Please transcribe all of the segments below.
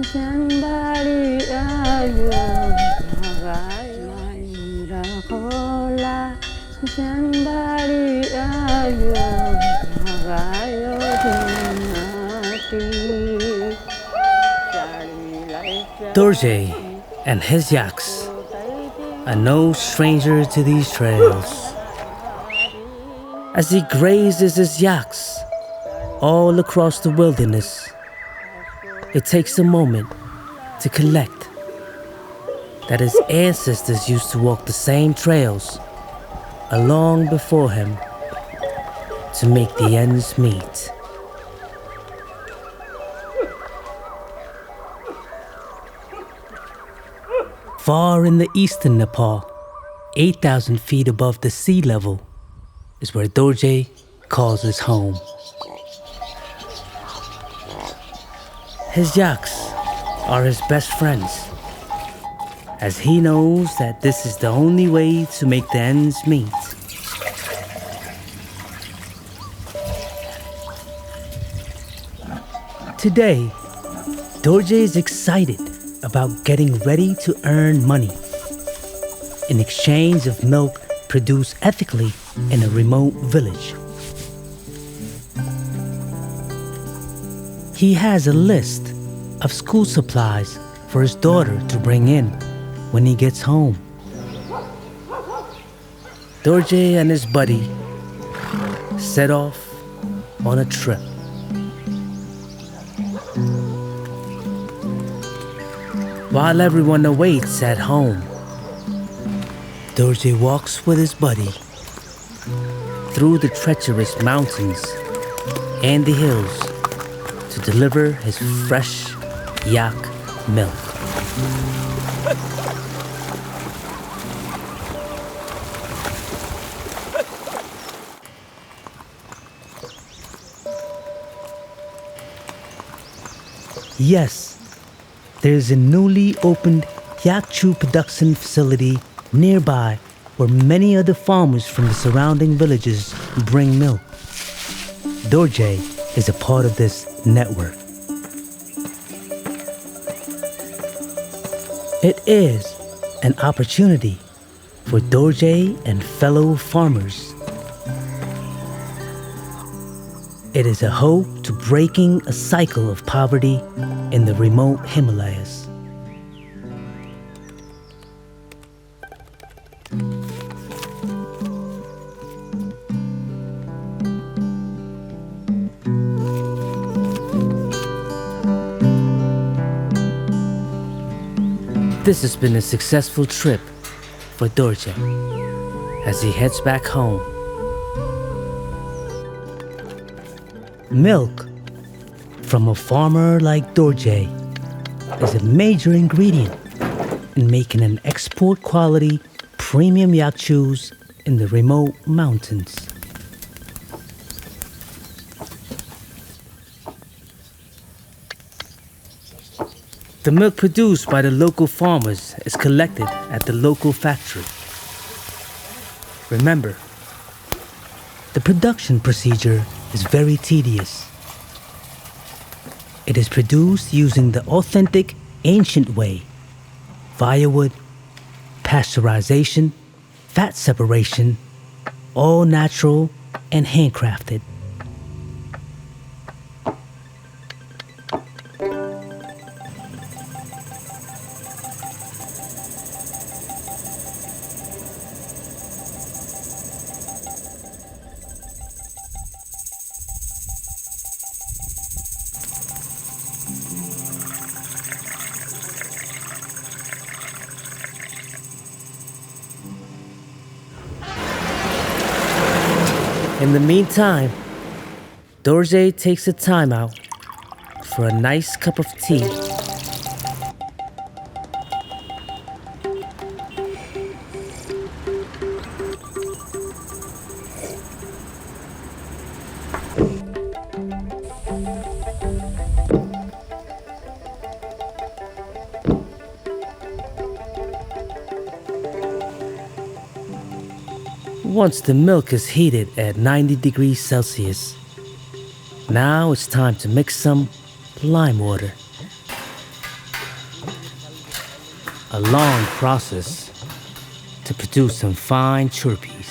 Somebody Dorje and his yaks are no stranger to these trails. As he grazes his yaks all across the wilderness, it takes a moment to collect that his ancestors used to walk the same trails along before him to make the ends meet. Far in the eastern Nepal, 8,000 feet above the sea level, is where Dorje calls his home. His yaks are his best friends, as he knows that this is the only way to make the ends meet. Today, Dorje is excited about getting ready to earn money in exchange of milk produced ethically in a remote village. He has a list of school supplies for his daughter to bring in when he gets home. Dorje and his buddy set off on a trip. While everyone awaits at home, Dorje walks with his buddy through the treacherous mountains and the hills to deliver his fresh yak milk. Yes, there's a newly opened yak chew production facility nearby where many other farmers from the surrounding villages bring milk. Dorje is a part of this network. It is an opportunity for Dorje and fellow farmers. It is a hope to breaking a cycle of poverty in the remote Himalayas. This has been a successful trip for Dorje as he heads back home. Milk from a farmer like Dorje is a major ingredient in making an export quality premium yak chews in the remote mountains. The milk produced by the local farmers is collected at the local factory. Remember, the production procedure is very tedious. It is produced using the authentic, ancient way: firewood, pasteurization, fat separation, all natural and handcrafted. In the meantime, Dorje takes a time out for a nice cup of tea. Once the milk is heated at 90 degrees Celsius, now it's time to mix some lime water. a long process to produce some fine chirpies.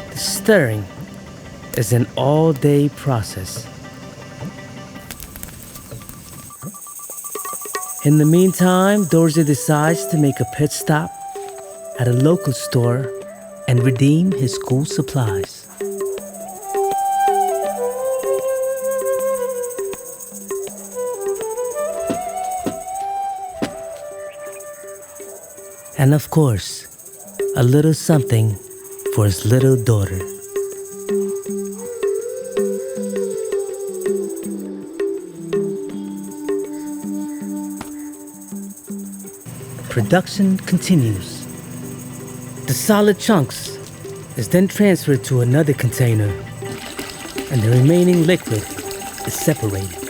The stirring is an all-day process. In the meantime, Dorsey decides to make a pit stop at a local store and redeem his school supplies. And of course, a little something for his little daughter. Production continues. The solid chunks is then transferred to another container, and the remaining liquid is separated.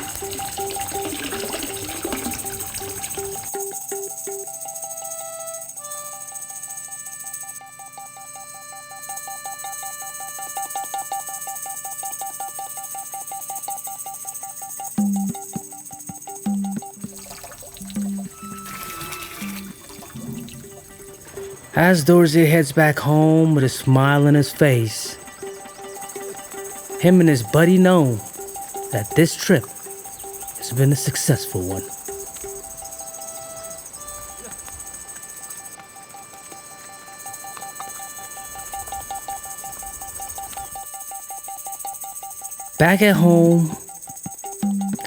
As Dorsey heads back home with a smile on his face, him and his buddy know that this trip has been a successful one. Back at home,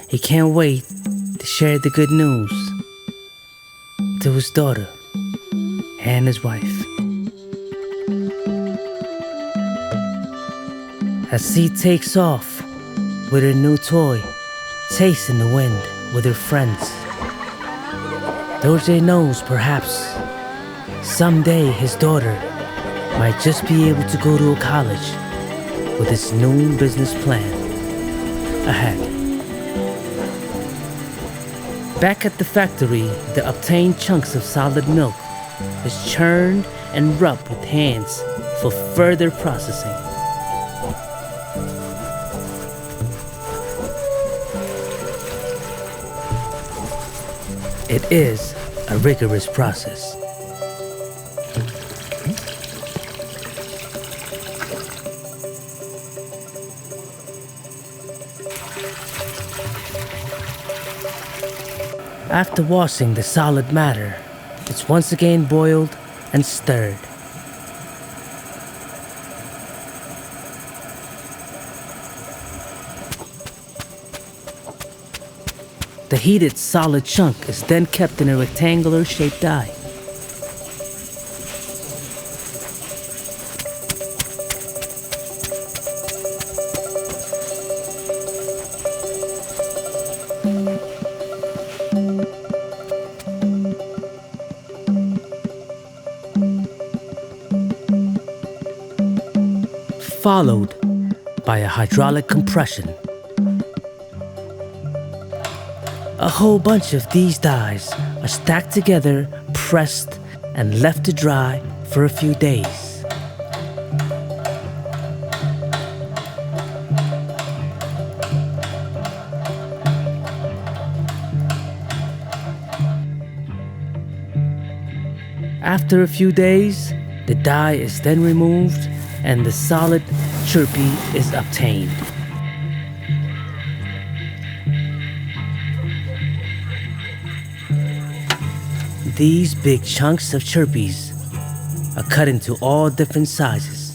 he can't wait to share the good news to his daughter and his wife. As she takes off with her new toy, chasing the wind with her friends, Dorsey knows perhaps someday his daughter might just be able to go to a college with his new business plan ahead. Back at the factory, the obtained chunks of solid milk is churned and rubbed with hands for further processing. It is a rigorous process. After washing the solid matter, it's once again boiled and stirred. The heated solid chunk is then kept in a rectangular shaped die. Followed by a hydraulic compression. A whole bunch of these dies are stacked together, pressed, and left to dry for a few days. After a few days, the dye is then removed and the solid chirpy is obtained. These big chunks of chirpies are cut into all different sizes.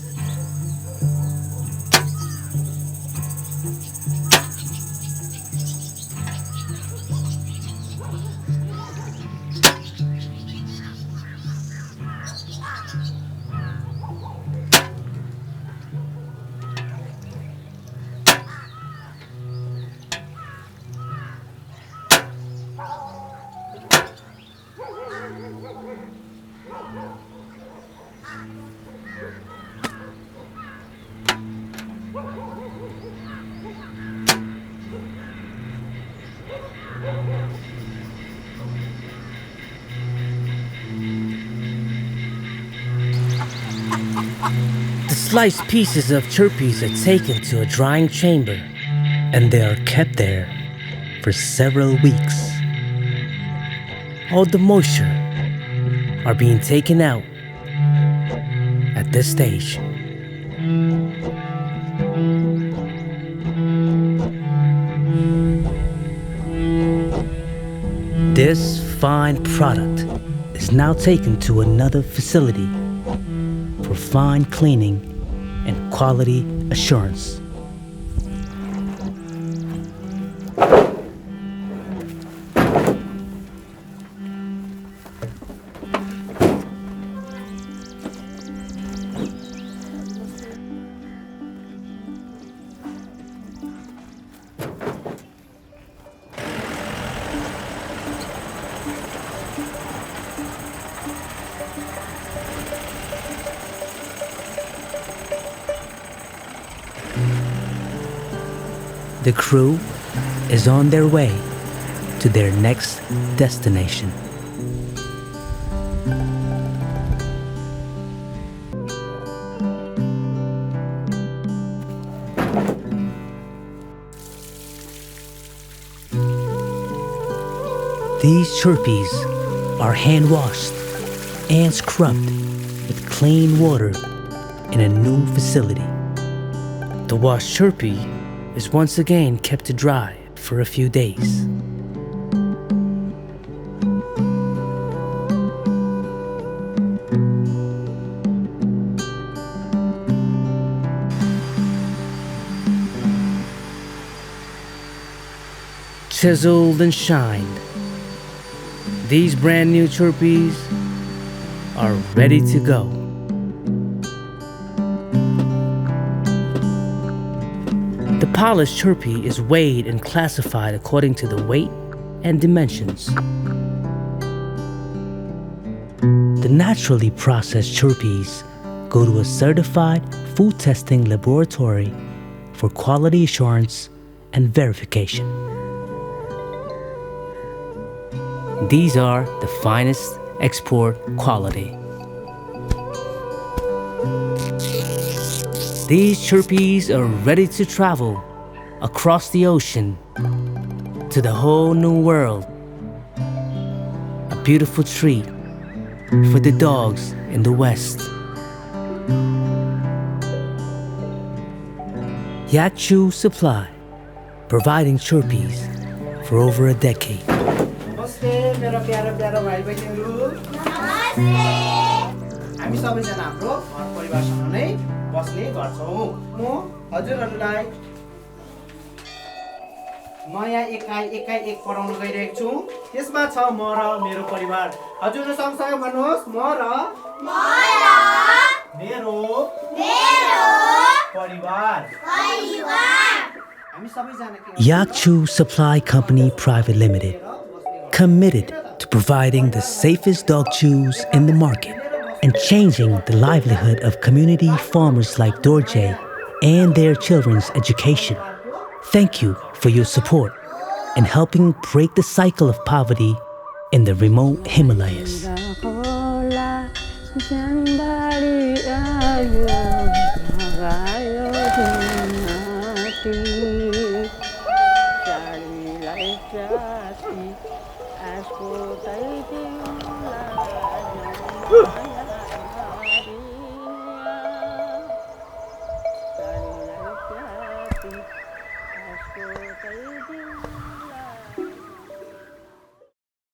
sliced pieces of chirpies are taken to a drying chamber, and they are kept there for several weeks. All the moisture are being taken out at this stage. This fine product is now taken to another facility for fine cleaning and quality assurance. The crew is on their way to their next destination. These chirpies are hand washed and scrubbed with clean water in a new facility. The washed chirpy is once again kept to dry for a few days. Chiseled and shined, these brand new chirpies are ready to go. The polished chirpy is weighed and classified according to the weight and dimensions. The naturally processed chirpies go to a certified food testing laboratory for quality assurance and verification. These are the finest export quality. These chirpies are ready to travel across the ocean to the whole new world. A beautiful treat for the dogs in the West. Yakchu Supply, providing chirpies for over a decade. नमस्ते मेरो प्यारो प्यारो भाइ बहिनीहरु नमस्ते हामी सबैजना हाम्रो घर परिवारसँग नै बस्ने गर्छौं म हजुरहरुलाई नयाँ एकाइ एक पढाउन गइरहेको छु त्यसमा छ म र मेरो परिवार हजुरहरु सँगसँगै भन्नुहोस् म र मेरो परिवार हामी सबैजना Yakchu Supply Company Private Limited, committed to providing the safest dog chews in the market and changing the livelihood of community farmers like Dorje and their children's education. Thank you for your support in helping break the cycle of poverty in the remote Himalayas.